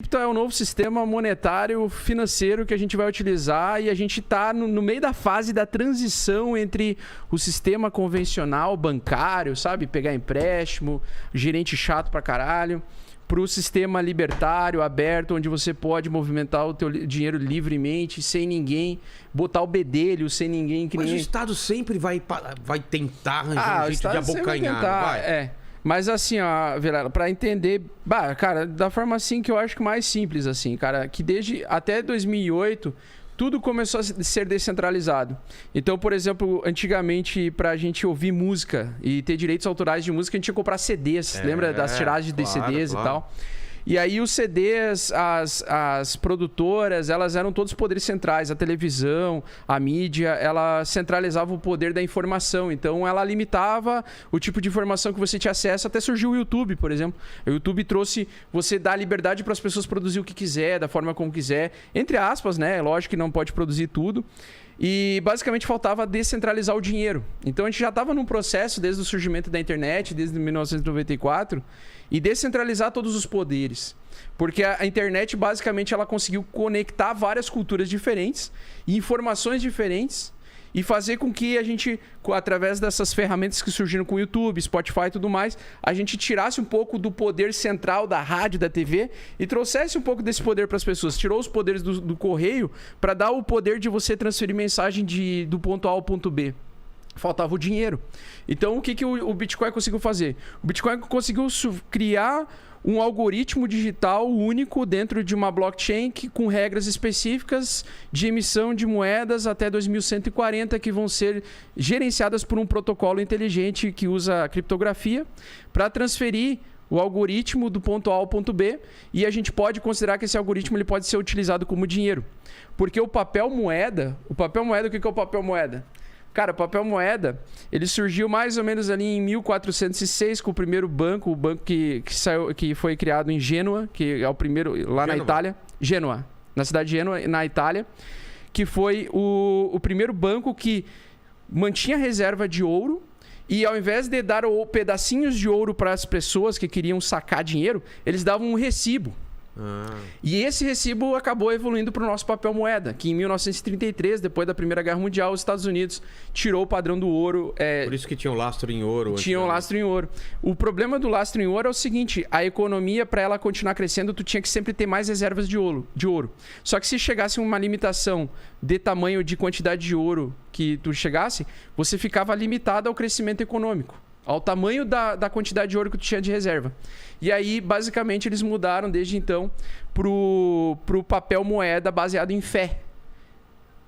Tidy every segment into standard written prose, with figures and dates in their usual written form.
Cripto é o novo sistema monetário financeiro que a gente vai utilizar e a gente está no meio da fase da transição entre o sistema convencional, bancário, sabe? Pegar empréstimo, gerente chato pra caralho, para o sistema libertário, aberto, onde você pode movimentar o teu dinheiro livremente, sem ninguém, botar o bedelho, sem ninguém... Mas o Estado sempre vai tentar arranjar um jeito de abocanhar, vai? É. Mas assim, ó, Vilela, pra entender... Bah, cara, da forma assim que eu acho que mais simples, assim, cara, que desde até 2008, tudo começou a ser descentralizado. Então, por exemplo, antigamente, pra gente ouvir música e ter direitos autorais de música, a gente ia comprar CDs, lembra das tiragens de CDs e tal? E aí os CDs, as produtoras, elas eram todos poderes centrais. A televisão, a mídia, ela centralizava o poder da informação. Então ela limitava o tipo de informação que você tinha acesso. Até surgiu o YouTube, por exemplo. O YouTube trouxe você dar liberdade para as pessoas produzir o que quiser, da forma como quiser. Entre aspas, né? Lógico que não pode produzir tudo. E basicamente faltava descentralizar o dinheiro. Então a gente já estava num processo desde o surgimento da internet, desde 1994, e descentralizar todos os poderes. Porque a internet basicamente ela conseguiu conectar várias culturas diferentes e informações diferentes e fazer com que a gente, através dessas ferramentas que surgiram com o YouTube, Spotify e tudo mais, a gente tirasse um pouco do poder central da rádio, da TV e trouxesse um pouco desse poder para as pessoas. Tirou os poderes do correio para dar o poder de você transferir mensagem do ponto A ao ponto B. Faltava o dinheiro. Então, o que o Bitcoin conseguiu fazer? O Bitcoin conseguiu criar um algoritmo digital único dentro de uma blockchain com regras específicas de emissão de moedas até 2140 que vão ser gerenciadas por um protocolo inteligente que usa criptografia para transferir o algoritmo do ponto A ao ponto B, e a gente pode considerar que esse algoritmo ele pode ser utilizado como dinheiro. Porque o papel moeda, o que é o papel moeda? Cara, o papel moeda, ele surgiu mais ou menos ali em 1406 com o primeiro banco, o banco que foi criado em Gênua, que é o primeiro lá na Itália. Gênua, na cidade de Gênua, na Itália, que foi o primeiro banco que mantinha reserva de ouro e ao invés de dar pedacinhos de ouro para as pessoas que queriam sacar dinheiro, eles davam um recibo. E esse recibo acabou evoluindo para o nosso papel moeda, que em 1933, depois da Primeira Guerra Mundial, os Estados Unidos tirou o padrão do ouro. Por isso que tinha um lastro em ouro. Tinha um lastro em ouro. O problema do lastro em ouro é o seguinte, a economia, para ela continuar crescendo, tu tinha que sempre ter mais reservas de ouro. Só que se chegasse uma limitação de tamanho de quantidade de ouro que tu chegasse, você ficava limitado ao crescimento econômico, ao tamanho da quantidade de ouro que tu tinha de reserva. E aí, basicamente, eles mudaram desde então pro papel moeda baseado em fé.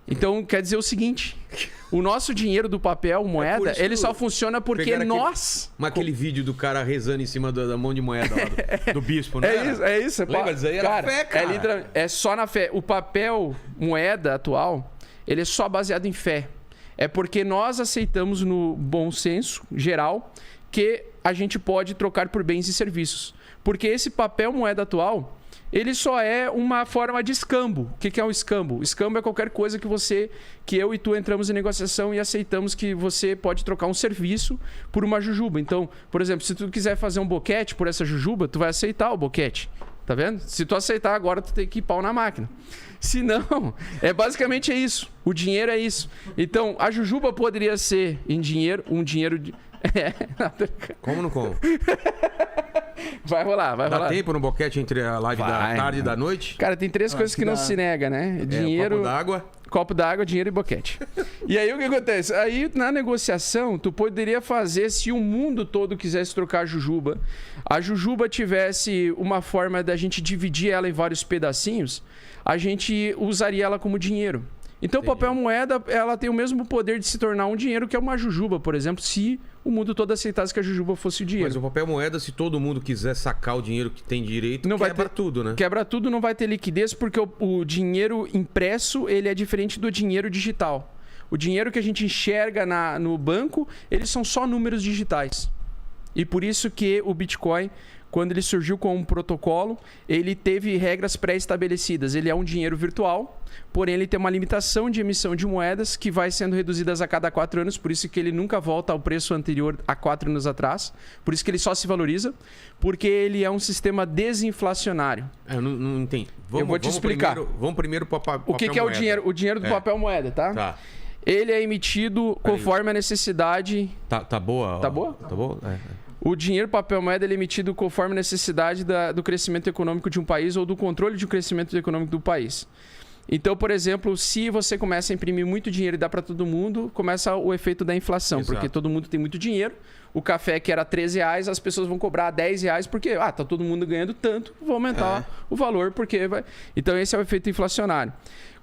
Então, quer dizer o seguinte, o nosso dinheiro do papel moeda, ele só funciona porque nós... Aquele vídeo do cara rezando em cima da mão de moeda lá do bispo, né? É isso. Lembra disso aí? Era fé, cara. É só na fé. O papel moeda atual, ele é só baseado em fé. É porque nós aceitamos no bom senso geral que a gente pode trocar por bens e serviços. Porque esse papel moeda atual, ele só é uma forma de escambo. O que é um escambo? Escambo é qualquer coisa que eu e tu entramos em negociação e aceitamos que você pode trocar um serviço por uma jujuba. Então, por exemplo, se tu quiser fazer um boquete por essa jujuba, tu vai aceitar o boquete. Tá vendo? Se tu aceitar agora, tu tem que ir pau na máquina. Se não, basicamente é isso. O dinheiro é isso. Então, a jujuba poderia ser em dinheiro, um dinheiro de... Como não como? Vai rolar. Dá tempo no boquete entre a live da tarde e da noite? Cara, tem três coisas que não se nega, né? Dinheiro... Copo d'água, dinheiro e boquete. E aí o que acontece? Aí na negociação, tu poderia fazer se o mundo todo quisesse trocar a jujuba tivesse uma forma da gente dividir ela em vários pedacinhos, a gente usaria ela como dinheiro. Então, o papel moeda, ela tem o mesmo poder de se tornar um dinheiro que é uma jujuba, por exemplo, se o mundo todo aceitasse que a jujuba fosse o dinheiro. Mas o papel moeda, se todo mundo quiser sacar o dinheiro que tem direito, quebra tudo, né? Quebra tudo, não vai ter liquidez, porque o dinheiro impresso, ele é diferente do dinheiro digital. O dinheiro que a gente enxerga no banco, eles são só números digitais. E por isso que o Bitcoin quando ele surgiu com um protocolo, ele teve regras pré-estabelecidas. Ele é um dinheiro virtual, porém ele tem uma limitação de emissão de moedas que vai sendo reduzidas a cada 4 anos, por isso que ele nunca volta ao preço anterior a 4 anos atrás, por isso que ele só se valoriza, porque ele é um sistema desinflacionário. Eu não entendi. Eu vou te explicar. Vamos primeiro para o papel moeda. O que é o dinheiro? O dinheiro do papel moeda, tá? Tá. Ele é emitido conforme a necessidade... Tá boa? Tá boa? Tá boa? O dinheiro papel moeda é emitido conforme a necessidade do crescimento econômico de um país ou do controle de crescimento econômico do país. Então, por exemplo, se você começa a imprimir muito dinheiro e dá para todo mundo, começa o efeito da inflação. Exato. Porque todo mundo tem muito dinheiro. O café que era R$13, as pessoas vão cobrar R$10 porque tá todo mundo ganhando tanto, vou aumentar o valor porque vai... Então, esse é o efeito inflacionário.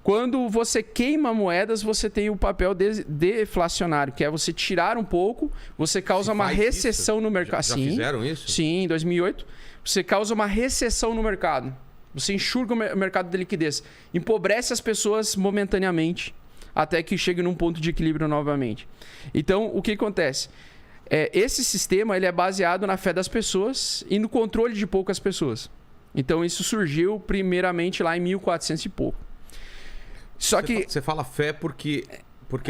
Quando você queima moedas, você tem o papel deflacionário, que é você tirar um pouco, você causa uma recessão no mercado. Já fizeram isso? Sim, em 2008. Você causa uma recessão no mercado. Você enxuga o mercado de liquidez. Empobrece as pessoas momentaneamente, até que chegue num ponto de equilíbrio novamente. Então, o que acontece? Esse sistema ele é baseado na fé das pessoas e no controle de poucas pessoas. Então, isso surgiu primeiramente lá em 1400 e pouco. Só que você fala fé porque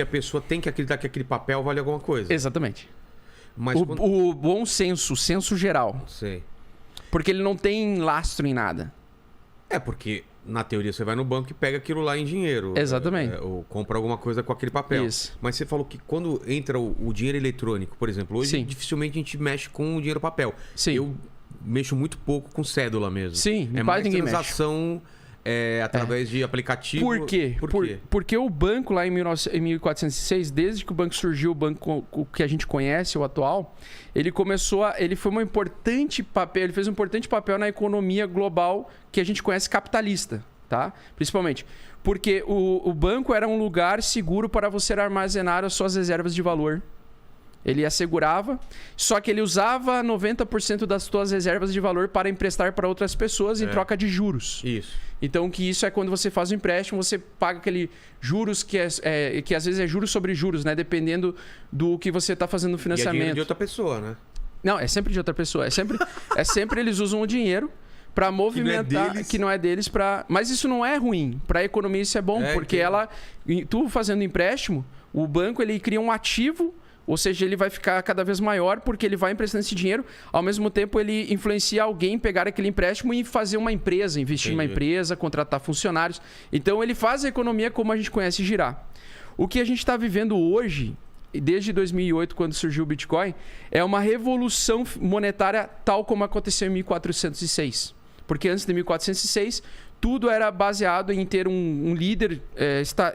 a pessoa tem que acreditar que aquele papel vale alguma coisa. Exatamente. Mas o bom senso, senso geral. Sei. Porque ele não tem lastro em nada. Porque na teoria você vai no banco e pega aquilo lá em dinheiro. Exatamente. Ou compra alguma coisa com aquele papel. Isso. Mas você falou que quando entra o dinheiro eletrônico, por exemplo, hoje dificilmente a gente mexe com o dinheiro papel. Sim. Eu mexo muito pouco com cédula mesmo. Sim, mais ninguém transação mexe. Através de aplicativo. Por quê? Porque o banco lá em 1406, desde que o banco surgiu, o banco que a gente conhece, o atual, ele foi um importante papel, ele fez um importante papel na economia global que a gente conhece capitalista, tá? Principalmente porque o banco era um lugar seguro para você armazenar as suas reservas de valor. Ele assegurava, só que ele usava 90% das suas reservas de valor para emprestar para outras pessoas em troca de juros. Isso. Então, que isso é quando você faz um empréstimo, você paga aquele juros que às vezes é juros sobre juros, né? Dependendo do que você está fazendo no financiamento. E é dinheiro de outra pessoa, né? Não, é sempre de outra pessoa. É sempre eles usam o dinheiro para movimentar, que não é deles. Mas isso não é ruim. Para a economia isso é bom, porque tu fazendo empréstimo, o banco ele cria um ativo. Ou seja, ele vai ficar cada vez maior porque ele vai emprestando esse dinheiro. Ao mesmo tempo, ele influencia alguém em pegar aquele empréstimo e fazer uma empresa, investir numa empresa, contratar funcionários. Então, ele faz a economia como a gente conhece girar. O que a gente está vivendo hoje, desde 2008, quando surgiu o Bitcoin, é uma revolução monetária tal como aconteceu em 1406. Porque antes de 1406, tudo era baseado em ter um líder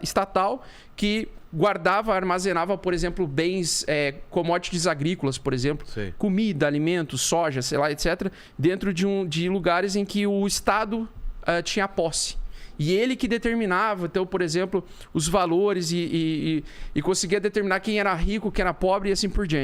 estatal que guardava, armazenava, por exemplo, bens, commodities agrícolas, por exemplo, comida, alimentos, soja, sei lá, etc., dentro de lugares em que o Estado tinha posse. E ele que determinava, então, por exemplo, os valores e conseguia determinar quem era rico, quem era pobre e assim por diante.